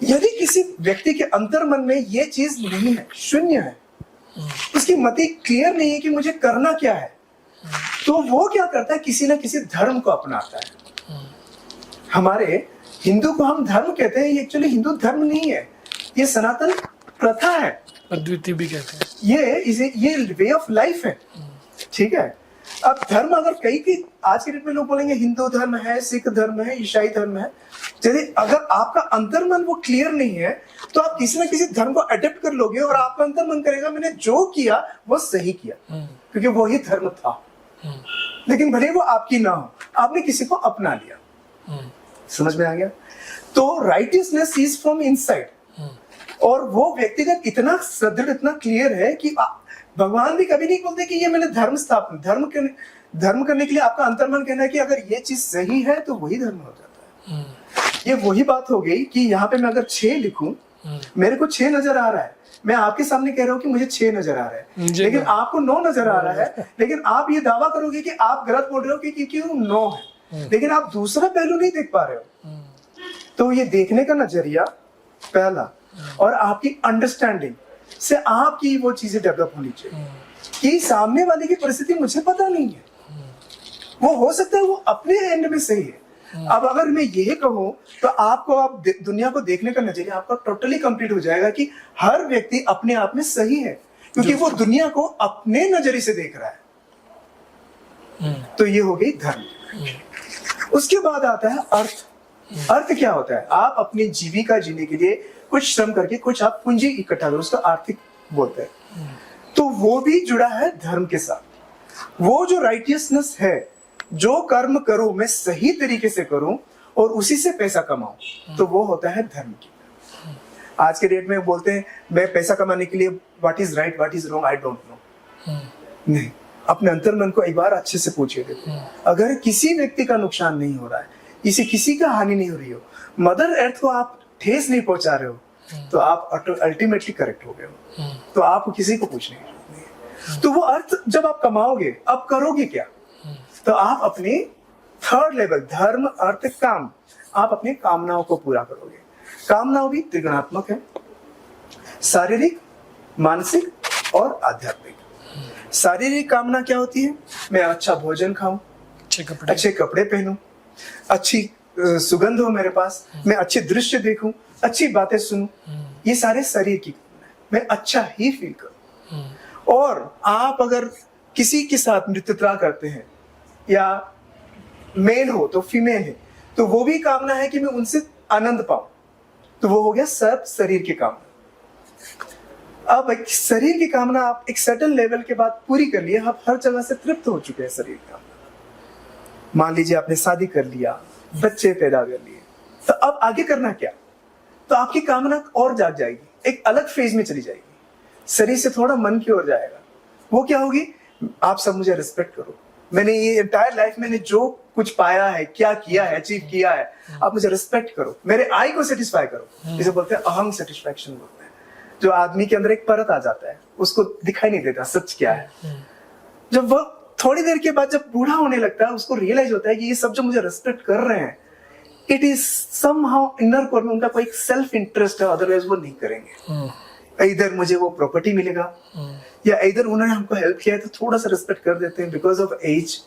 यदि किसी व्यक्ति के अंतर्मन में ये चीज नहीं है, शून्य है, उसकी मति क्लियर नहीं है कि मुझे करना क्या है, तो वो क्या करता है, किसी ना किसी धर्म को अपनाता है। हमारे हिंदू को हम धर्म कहते हैं, ये एक्चुअली हिंदू धर्म नहीं है, ये सनातन प्रथा है, अद्वितीय भी कहते हैं। ये वे ऑफ लाइफ है। ठीक है। अब धर्म अगर कई आज के डेट में लोग बोलेंगे हिंदू धर्म है, सिख धर्म है, ईसाई धर्म है। यदि अगर आपका अंतर्मन वो क्लियर नहीं है तो आप किसी ना किसी धर्म को अडेप्ट कर लोगे और आपका अंतर्मन करेगा मैंने जो किया वो सही किया, क्योंकि वही धर्म था। लेकिन भले वो आपकी ना हो, आपने किसी को अपना लिया। समझ में आ गया। तो राइटियसनेस इज फ्रॉम इनसाइड, और वो व्यक्तिगत इतना सदृढ़, इतना क्लियर है कि भगवान भी कभी नहीं बोलते कि ये मैंने धर्म स्थापन, धर्म करने के लिए आपका अंतर्मन कहना है कि अगर ये चीज सही है तो वही धर्म हो जाता है। ये वही बात हो गई कि यहाँ पे मैं अगर 6 लिखूं, मेरे को 6 नजर आ रहा है, मैं आपके सामने कह रहा हूँ कि मुझे 6 नजर आ रहा है, लेकिन आपको 9 नजर आ रहा है, लेकिन आप ये दावा करोगे कि आप गलत बोल रहे हो कि क्यों 9 है, लेकिन आप दूसरा पहलू नहीं देख पा रहे हो। तो ये देखने का नजरिया पहला, और आपकी अंडरस्टैंडिंग से आपकी वो चीजें डेवलप होनी चाहिए कि सामने वाले की परिस्थिति मुझे पता नहीं है, वो हो सकता है वो अपने एंड में सही है। अब अगर मैं यही कहूं तो आपको आप दुनिया को देखने का नजरिया आपका टोटली कंप्लीट हो जाएगा कि हर व्यक्ति अपने आप में सही है, क्योंकि वो दुनिया को अपने नजरिए से देख रहा है। तो ये हो गई धर्म। उसके बाद आता है अर्थ। अर्थ क्या होता है, आप अपनी जीविका जीने के लिए कुछ श्रम करके कुछ आप पूंजी इकट्ठा करो, उसका आर्थिक बोलते हैं। तो वो भी जुड़ा है धर्म के साथ। वो जो राइटियसनेस है, जो कर्म करूं मैं सही तरीके से करूं और उसी से पैसा कमाऊं, तो वो होता है धर्म की। आज के डेट में बोलते हैं मैं पैसा कमाने के लिए what is right what is wrong I don't know. नहीं, अपने अंतर्मन को एक बार अच्छे से पूछिए। देखो, अगर किसी व्यक्ति का नुकसान नहीं हो रहा है, किसी का हानि नहीं हो रही हो, मदर अर्थ को आप ठेस नहीं पहुंचा रहे हो, तो आप अल्टीमेटली करेक्ट हो गए हो। तो आपको किसी को पूछने की जरूरत नहीं है। तो वो अर्थ जब आप कमाओगे, अब करोगे क्या, तो आप अपने थर्ड लेवल धर्म अर्थ काम, आप अपनी कामनाओं को पूरा करोगे। कामनाओं भी त्रिगुणात्मक है, शारीरिक, मानसिक और आध्यात्मिक। शारीरिक कामना क्या होती है, मैं अच्छा भोजन खाऊं, अच्छे कपड़े पहनूं, अच्छी सुगंध हो मेरे पास, मैं अच्छे दृश्य देखूं, अच्छी बातें सुनूं, ये सारे शरीर की कामना है, मैं अच्छा ही फील करूं। और आप अगर किसी के साथ मित्रता करते हैं, या मेल हो तो फीमेल है, तो वो भी कामना है कि मैं उनसे आनंद पाऊं, तो वो हो गया सब शरीर की कामना। अब एक शरीर की कामना आप एक सर्टेन लेवल के बाद पूरी कर लिए, आप हर जगह से तृप्त हो चुके हैं शरीर का। मान लीजिए आपने शादी कर लिया, बच्चे पैदा कर लिए, तो अब आगे करना क्या, तो आपकी कामना और जाग जाएगी, एक अलग फेज में चली जाएगी, शरीर से थोड़ा मन की ओर जाएगा। वो क्या होगी, आप सब मुझे रिस्पेक्ट करो, मैंने ये एंटायर लाइफ मैंने जो कुछ पाया है, क्या किया है, अचीव किया है, आप मुझे रिस्पेक्ट करो, मेरे आई को सेटिस्फाई करो। जिसे बोलते हैं अहम सेटिस्फैक्शन बोलते हैं, जो आदमी के अंदर एक परत आ जाता है, उसको दिखाई नहीं देता सच क्या है। जब वो थोड़ी देर के बाद जब बूढ़ा होने लगता है उसको रियलाइज होता है कि ये सब जो मुझे रेस्पेक्ट कर रहे हैं, it is somehow inner core में उनका कोई सेल्फ इंटरेस्ट है, अदरवाइज वो नहीं करेंगे। इधर मुझे वो प्रॉपर्टी मिलेगा, या इधर उन्होंने हमको हेल्प किया है तो थोड़ा सा रेस्पेक्ट कर देते हैं because of age,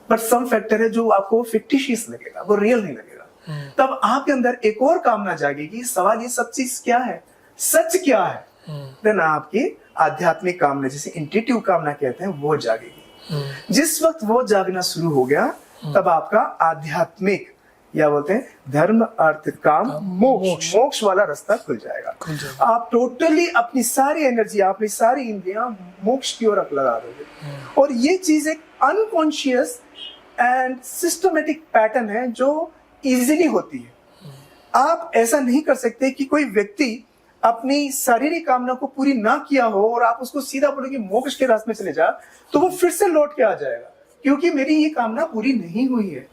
but some factor है जो आपको फिक्टिशियस लगेगा, वो रियल नहीं लगेगा। तब आपके अंदर एक और कामना जागेगी, सवाल ये सब चीज क्या है, सच क्या है, देन आपकी आध्यात्मिक कामना, जिसे इंट्यूटिव कामना कहते हैं, वो जागेगी। जिस वक्त वो जागना शुरू हो गया तब आपका आध्यात्मिक या बोलते हैं धर्म अर्थ काम मोक्ष वाला रास्ता खुल जाएगा। आप टोटली अपनी सारी एनर्जी, अपनी सारी इंद्रियां मोक्ष की ओर लगा दोगे। और ये चीज एक अनकॉन्शियस एंड सिस्टमेटिक पैटर्न है जो इजीली होती है। आप ऐसा नहीं कर सकते कि कोई व्यक्ति अपनी शारीरिक कामना को पूरी ना किया हो और आप उसको सीधा बोलोगे मोक्ष के रास्ते में चले जा, तो वो फिर से लौट के आ जाएगा, क्योंकि मेरी ये कामना पूरी नहीं हुई है।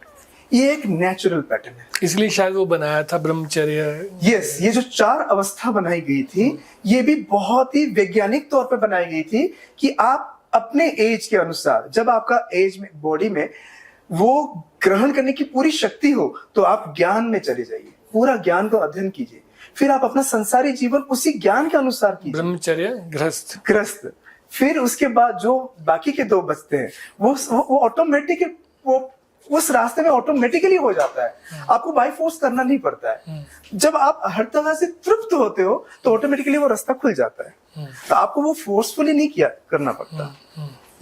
ये एक नेचुरल पैटर्न है, इसलिए शायद वो बनाया था ब्रह्मचर्य। यस, ये जो 4 अवस्था बनाई गई थी, ये भी बहुत ही वैज्ञानिक तौर पर बनाई गई थी कि आप अपने एज के अनुसार, जब आपका एज में बॉडी में वो ग्रहण करने की पूरी शक्ति हो, तो आप ज्ञान में चले जाइए, पूरा ज्ञान को अध्ययन कीजिए, फिर आप अपना संसारी जीवन उसी ज्ञान के अनुसार कीजिए, ब्रह्मचर्य गृहस्थ। फिर उसके बाद जो बाकी के 2 बचते हैं वो ऑटोमेटिक वो उस रास्ते में ऑटोमेटिकली हो जाता है, आपको बाय फोर्स करना नहीं पड़ता है। जब आप हर तरह से तृप्त होते हो तो ऑटोमेटिकली वो रास्ता खुल जाता है, तो आपको वो फोर्सफुली नहीं किया करना पड़ता।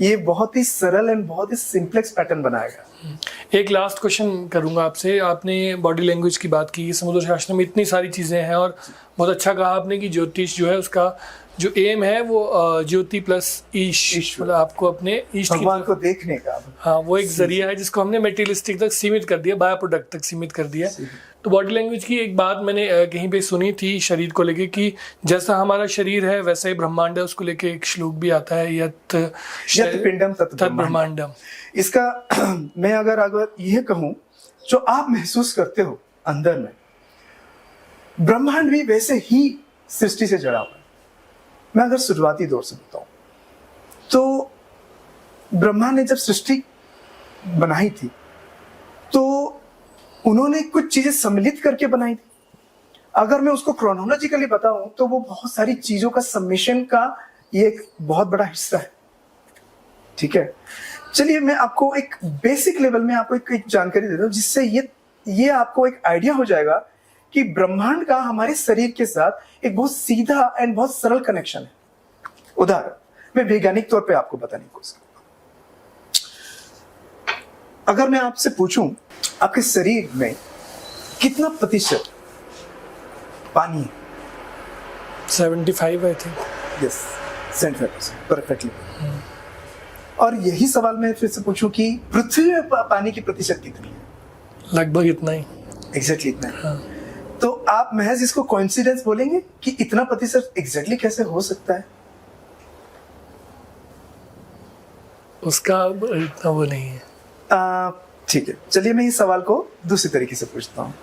ये बहुत ही सरल एंड बहुत ही सिंप्लेक्स पैटर्न बनाएगा। एक लास्ट क्वेश्चन करूंगा आपसे। आपने बॉडी लैंग्वेज की बात की, समुद्र शास्त्र में इतनी सारी चीज़ें हैं, और बहुत अच्छा कहा आपने कि ज्योतिष जो है उसका जो एम है वो ज्योति प्लस ईश, मतलब आपको अपने ईश भगवान को देखने का, हाँ, वो एक जरिया है जिसको हमने मेटेरियलिस्टिक तक सीमित कर दिया, बाय प्रोडक्ट तक सीमित कर दिया। तो बॉडी लैंग्वेज की एक बात मैंने कहीं पे सुनी थी शरीर को लेके कि जैसा हमारा शरीर है वैसा ही ब्रह्मांड है, उसको लेके एक श्लोक भी आता है, यत पिंडम तत् ब्रह्मांडम। इसका मैं अगर यह कहूं, जो आप महसूस करते हो अंदर में, ब्रह्मांड भी वैसे ही सृष्टि से जुड़ा हुआ है। मैं अगर शुरुआती दौर से बताऊं तो ब्रह्मा ने जब सृष्टि बनाई थी तो उन्होंने कुछ चीजें सम्मिलित करके बनाई थी। अगर मैं उसको क्रोनोलॉजिकली बताऊं तो वो बहुत सारी चीजों का सम्मिशन का ये एक बहुत बड़ा हिस्सा है। ठीक है, चलिए मैं आपको एक बेसिक लेवल में आपको एक जानकारी देता हूं, जिससे ये आपको एक आइडिया हो जाएगा कि ब्रह्मांड का हमारे शरीर के साथ एक बहुत सीधा एंड बहुत सरल कनेक्शन है। उदाहरण मैं वैज्ञानिक तौर पे आपको बताने की कोशिश करूंगा। अगर मैं आपसे पूछूं आपके शरीर में कितना प्रतिशत पानी है? 75 आई थिंक। Yes, 75% perfectly. और यही सवाल मैं फिर से पूछूं कि पृथ्वी में पानी की प्रतिशत कितनी है? लगभग इतना ही, एग्जैक्टली इतना ही। हाँ। तो आप महज इसको कोइंसिडेंस बोलेंगे कि इतना प्रतिशत एग्जैक्टली कैसे हो सकता है? उसका इतना वो नहीं है। ठीक है, चलिए मैं इस सवाल को दूसरी तरीके से पूछता हूँ।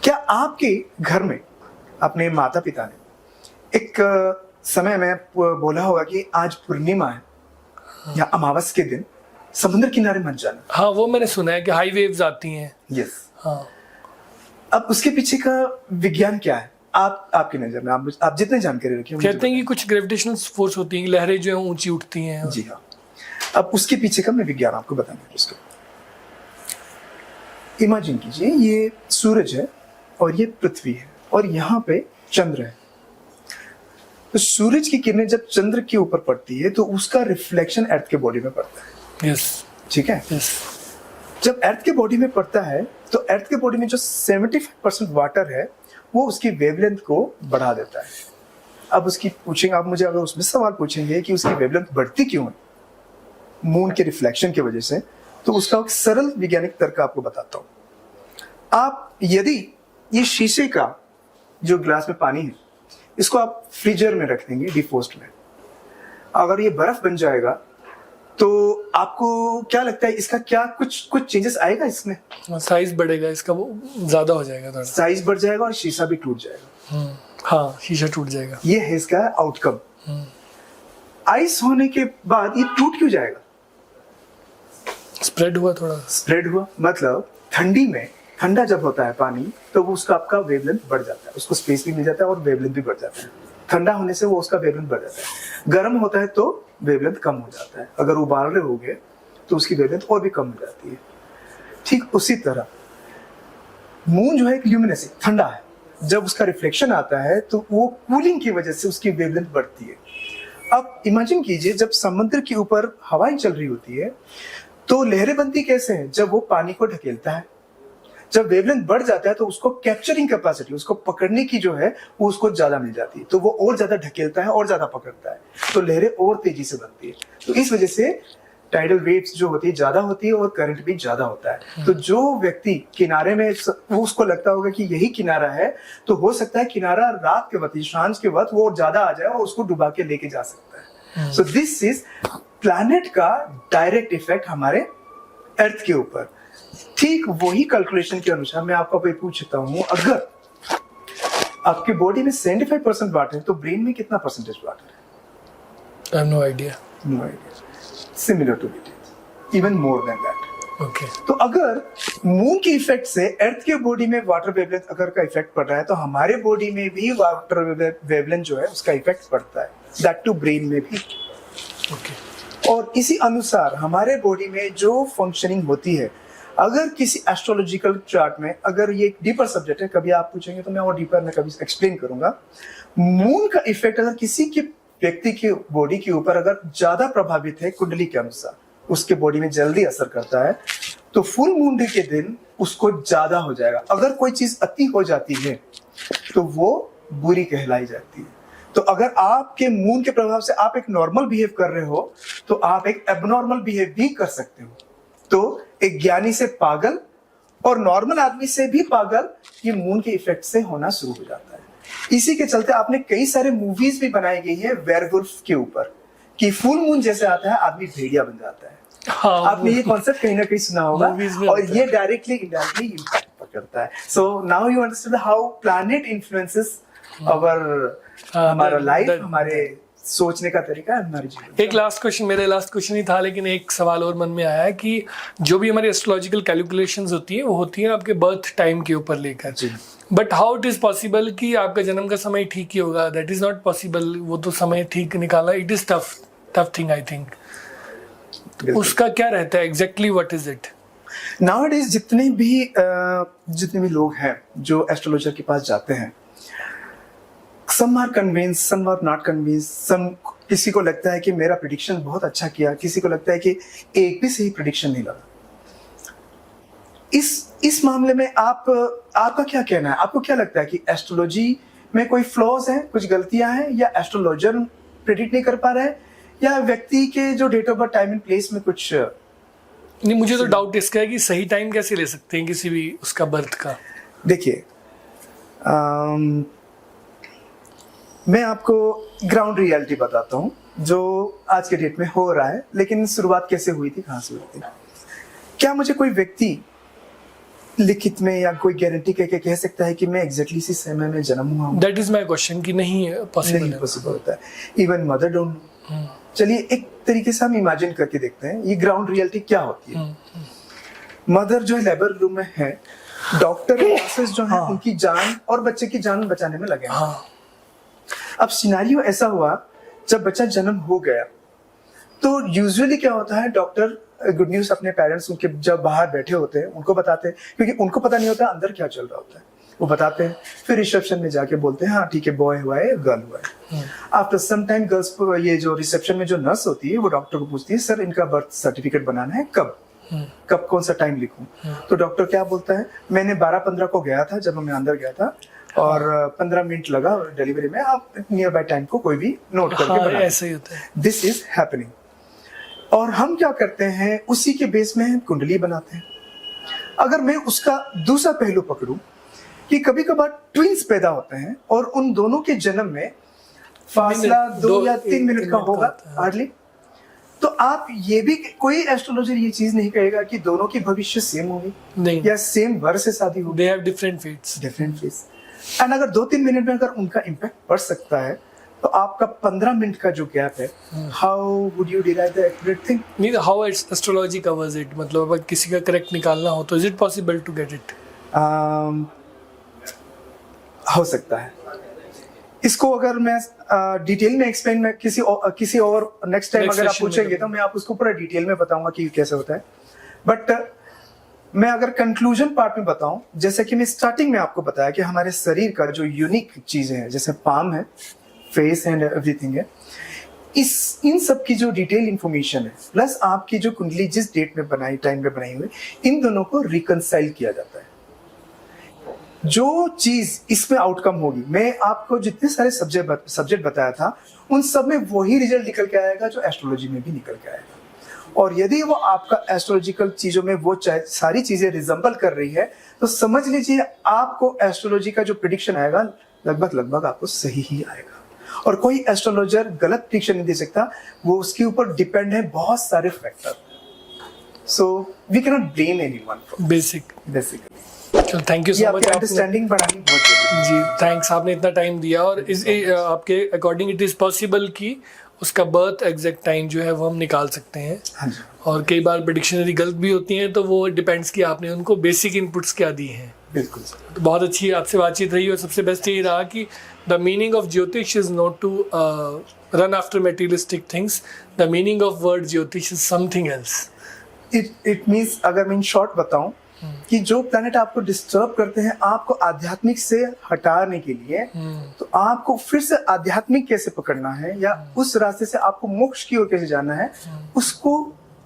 क्या आपके घर में अपने माता पिता ने एक समय में बोला होगा कि आज पूर्णिमा है, हाँ, या अमावस के दिन समुद्र किनारे मत जाना? हाँ, वो मैंने सुना है कि हाई वेव्स आती हैं। यस। हाँ। अब उसके पीछे का विज्ञान क्या है आपकी नजर में? आप जितने जानकारी रखिए। कहते हैं कि कुछ ग्रेविटेशनल फोर्स होती है, लहरें जो है ऊंची उठती हैं। जी हाँ। अब उसके पीछे का मैं विज्ञान आपको बताऊंगा। उसको इमेजिन कीजिए, ये सूरज है और ये पृथ्वी है और यहाँ पे चंद्र है। तो सूरज की किरणें जब चंद्र के ऊपर पड़ती है तो उसका रिफ्लेक्शन अर्थ के बॉडी में पड़ता है। यस। ठीक है। जब अर्थ के बॉडी में पड़ता है तो अर्थ के बॉडी में जो 75% वाटर है वो उसकी वेवलेंथ को बढ़ा देता है। अब उसकी पूछेंगे आप मुझे, अगर उसमें सवाल पूछेंगे कि उसकी वेवलेंथ बढ़ती क्यों है मून के रिफ्लेक्शन की वजह से, तो उसका एक सरल वैज्ञानिक तर्क आपको बताता हूं। आप यदि ये शीशे का जो ग्लास में पानी है इसको आप फ्रीजर में रख देंगे डिफ्रोस्ट में, अगर ये बर्फ बन जाएगा तो आपको क्या लगता है इसका क्या कुछ चेंजेस आएगा? इसमें साइज बढ़ेगा इसका, वो ज्यादा हो जाएगा, थोड़ा साइज बढ़ जाएगा और शीशा भी टूट जाएगा। हाँ, शीशा टूट जाएगा। ये है इसका आउटकम। आइस होने के बाद ये टूट क्यों जाएगा? स्प्रेड हुआ थोड़ा। स्प्रेड हुआ मतलब ठंडी में, ठंडा जब होता है पानी तो वो उसका आपका वेवलेंथ बढ़ जाता है, उसको स्पेस भी मिल जाता है और वेवलेंथ भी बढ़ जाता है। ठंडा होने से वो उसका वेवलेंथ बढ़ जाता है। गर्म होता है तो वेवलेंथ कम हो जाता है। अगर उबाल रहे होगे तो उसकी वेवलेंथ और भी कम हो जाती है। ठीक उसी तरह मून जो है एक ल्यूमिनेस ठंडा है, जब उसका रिफ्लेक्शन आता है तो वो कूलिंग की वजह से उसकी वेवलेंथ बढ़ती है। अब इमेजिन कीजिए जब समुद्र के ऊपर हवाएं चल रही होती है तो लहरें बनती कैसे हैं? जब वो पानी को ढकेलता है, जब वेवलेंथ बढ़ जाता है तो उसको कैप्चरिंग कैपेसिटी, उसको पकड़ने की जो है वो उसको ज्यादा मिल जाती है, तो वो और ज्यादा ढकेलता है और ज्यादा पकड़ता है, तो लहरें और तेजी से बनती है। तो इस वजह से टाइडल वेव्स जो होती है ज्यादा होती है और करंट भी ज्यादा होता है। तो जो व्यक्ति किनारे में वो उसको लगता होगा कि यही किनारा है, तो हो सकता है किनारा रात के वक्त, सांझ के वक्त वो ज्यादा आ जाए और उसको डुबा के लेके जा सकता है। सो दिस इज प्लैनेट का डायरेक्ट इफेक्ट हमारे अर्थ के ऊपर। ठीक वही कैलकुलेशन के अनुसार मैं आपको अभी पूछता हूँ, अगर आपकी बॉडी में 75% वाटर है तो ब्रेन में कितना परसेंटेज वाटर है? I have no idea. No idea. Similar to it, even more than that. Okay. तो अगर मून के इफेक्ट से अर्थ के बॉडी में वाटर वेवलेंथ अगर का इफेक्ट पड़ रहा है तो हमारे बॉडी में भी वाटर वेवलेंथ जो है उसका इफेक्ट पड़ता है, दैट टू ब्रेन में भी। Okay. और इसी अनुसार हमारे बॉडी में जो फंक्शनिंग होती है, अगर किसी एस्ट्रोलॉजिकल चार्ट में, अगर ये एक डीपर सब्जेक्ट है, कभी आप पूछेंगे तो मैं और डीपर में कभी एक्सप्लेन करूंगा। मून का इफेक्ट अगर किसी के व्यक्ति की बॉडी के ऊपर अगर ज्यादा प्रभावित है कुंडली के अनुसार, उसके बॉडी में जल्दी असर करता है, तो फुल मून डे के दिन उसको ज्यादा हो जाएगा। अगर कोई चीज अति हो जाती है तो वो बुरी कहलाई जाती है। तो अगर आपके मून के प्रभाव से आप एक नॉर्मल बिहेव कर रहे हो तो आप एक एबनॉर्मल बिहेव भी कर सकते हो। तो एक ज्ञानी से पागल और नॉर्मल आदमी से भी पागल ये मून के इफेक्ट से होना शुरू हो जाता है। इसी के चलते आपने कई सारे मूवीज भी बनाई गई है वेयरवुल्फ के ऊपर कि फुल मून जैसे आता है आदमी भेड़िया बन जाता है। हाँ, आपने ये कॉन्सेप्ट कहीं ना कहीं सुना होगा और ये डायरेक्टली इनडायरेक्टली इम्पैक्ट पकड़ता है। So now you understand how planet influences our हमारा लाइफ, हमारे सोचने का तरीका, हमारे जीवन। एक लास्ट क्वेश्चन, मेरा लास्ट क्वेश्चन ही था, लेकिन एक सवाल और मन में आया है कि जो भी हमारी एस्ट्रोलॉजिकल कैलकुलेशंस होती है वो होती है आपके बर्थ टाइम के ऊपर लेकर, but how it is possible कि आपका जन्म का समय ठीक ही होगा? That is not possible. वो तो समय ठीक निकाला, it is tough thing I think. उसका क्या रहता है exactly, what is it? Nowadays जितने भी लोग हैं जो एस्ट्रोलॉजर के पास जाते हैं, some are convinced, some are not convinced, some किसी को लगता है कि मेरा प्रेडिक्शन बहुत अच्छा किया, किसी को लगता है कि एक भी सही प्रेडिक्शन नहीं लगा। इस मामले में आपका क्या कहना है? आपको क्या लगता है कि एस्ट्रोलॉजी में कोई फ्लॉज है, कुछ गलतियां हैं, या एस्ट्रोलॉजर प्रेडिक्ट नहीं कर पा रहा है, या व्यक्ति के जो date of birth, time and place में कुछ? नहीं, मुझे तो डाउट इसका है कि सही टाइम कैसे ले सकते हैं किसी भी उसका बर्थ का। देखिए, मैं आपको ग्राउंड रियलिटी बताता हूँ जो आज के डेट में हो रहा है, लेकिन शुरुआत कैसे हुई थी, कहाँ से हुई थी। क्या मुझे कोई व्यक्ति लिखित में या कोई गारंटी करके कह सकता है कि मैं एग्जैक्टली इसी समय में जन्म हुआ हूँ? दैट इज माय क्वेश्चन कि नहीं पॉसिबल होता है। Even mother don't know. चलिए एक तरीके से हम इमेजिन करके देखते हैं ये ग्राउंड रियलिटी क्या होती है। मदर जो है लेबर रूम में है, डॉक्टर नर्सेस जो है उनकी जान और बच्चे की जान बचाने में लगे हैं। अब सिनेरियो ऐसा हुआ, जब बच्चा जन्म हो गया तो यूजुअली क्या होता है, डॉक्टर गुड न्यूज अपने पेरेंट्स उनके जब बाहर बैठे होते हैं उनको बताते हैं, क्योंकि उनको पता नहीं होता अंदर क्या चल रहा होता है, वो बताते हैं। फिर रिसेप्शन में जाके बोलते हैं हाँ ठीक है, बॉय हुआ है, गर्ल हुआ है। आफ्टर सम टाइम गर्ल्स, ये जो रिसेप्शन में जो नर्स होती है वो डॉक्टर को पूछती है सर इनका बर्थ सर्टिफिकेट बनाना है, कब कौन सा टाइम लिखूं? तो डॉक्टर क्या बोलता है, मैंने 12-15 को गया था जब मैं अंदर गया था और 15 मिनट लगा डिलीवरी में, आप नियर बाय टाइम को कोई भी नोट करके बना। ऐसा ही होता है। This is happening. और हम क्या करते हैं, उसी के बेस में कुंडली बनाते हैं। अगर मैं उसका दूसरा पहलू पकड़ूं कि कभी कभार ट्विंस पैदा होते हैं और उन दोनों के जन्म में फासला 2 या 3 मिनट का होगा हार्डली, तो आप ये भी, कोई एस्ट्रोलॉजर ये चीज नहीं कहेगा कि दोनों की भविष्य सेम होगी नहीं, या सेम वर्ष से शादी होगी। They have different fates. And अगर 2-3 मिनट में अगर उनका इम्पैक्ट पड़ सकता है तो आपका 15 मिनट का जो गैप है, how would you derive the accurate thing? नहीं, हाउ एस्ट्रोलॉजी कवर्स इट, मतलब अगर किसी का करेक्ट निकालना हो तो is it possible to get it? हो सकता है। इसको अगर मैं डिटेल में एक्सप्लेन में किसी और नेक्स्ट टाइम अगर आप पूछेंगे तो मैं आप उसको पूरा डिटेल में बताऊंगा कि कैसे होता है। बट मैं अगर कंक्लूजन पार्ट में बताऊं, जैसे कि मैं स्टार्टिंग में आपको बताया कि हमारे शरीर का जो यूनिक चीजें हैं, जैसे पाम है, फेस एंड एवरीथिंग है, इन सब की जो डिटेल इंफॉर्मेशन है, प्लस आपकी जो कुंडली जिस डेट में बनाई, टाइम में बनाई हुई, इन दोनों को रिकंसाइल किया जाता है। जो चीज इसमें आउटकम होगी, मैं आपको जितने सारे सब्जेक्ट बताया था, उन सब में वही रिजल्ट निकल के आएगा जो एस्ट्रोलॉजी में भी निकल के आएगा। और यदि वो आपका एस्ट्रोलॉजिकल चीजों में वो सारी चीजें रिजम्बल कर रही है, तो समझ लीजिए आपको एस्ट्रोलॉजी का जो प्रिडिक्शन आएगा लगभग आपको सही ही आएगा। और कोई एस्ट्रोलॉजर गलत प्रिडिक्शन नहीं दे सकता, वो उसके ऊपर डिपेंड है बहुत सारे factor. So we can not blame anyone. Basically चलो, thank you so much. Understanding बढ़ानी बहुत जरूरी है। जी, थैंक्स, आपने इतना टाइम दिया। और आपके अकॉर्डिंग इट इज़ पॉसिबल कि उसका बर्थ एग्जैक्ट टाइम जो है वो हम निकाल सकते हैं। हाँ जी। और कई बार प्रेडिक्शन यदि गलत भी होती हैं तो वो डिपेंड्स कि आपने उनको बेसिक इनपुट्स क्या दी हैं। बिल्कुल। तो बहुत अच्छी आपसे बातचीत रही, और सबसे बेस्ट यही रहा कि the meaning of Jyotish is not to run after materialistic things, the meaning of word Jyotish is something else. It means, अगर मैं इन शॉर्ट बताऊं, कि जो प्लैनेट आपको डिस्टर्ब करते हैं आपको आध्यात्मिक से हटाने के लिए, तो आपको फिर से आध्यात्मिक कैसे पकड़ना है, या उस रास्ते से आपको मोक्ष की ओर कैसे जाना है, उसको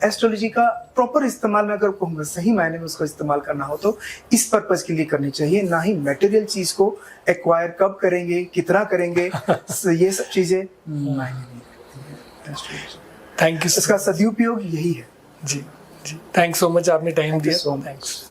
एस्ट्रोलॉजी का प्रॉपर इस्तेमाल में, अगर सही मायने में उसका इस्तेमाल करना हो तो इस पर्पस के लिए करनी चाहिए, ना ही मटेरियल चीज को एक्वायर कब करेंगे, कितना करेंगे, ये सब चीजें मायने नहीं रखती हैं। Thank you. इसका सदुपयोग यही है। जी जी, थैंक्स सो मच, आपने टाइम दिया। So much.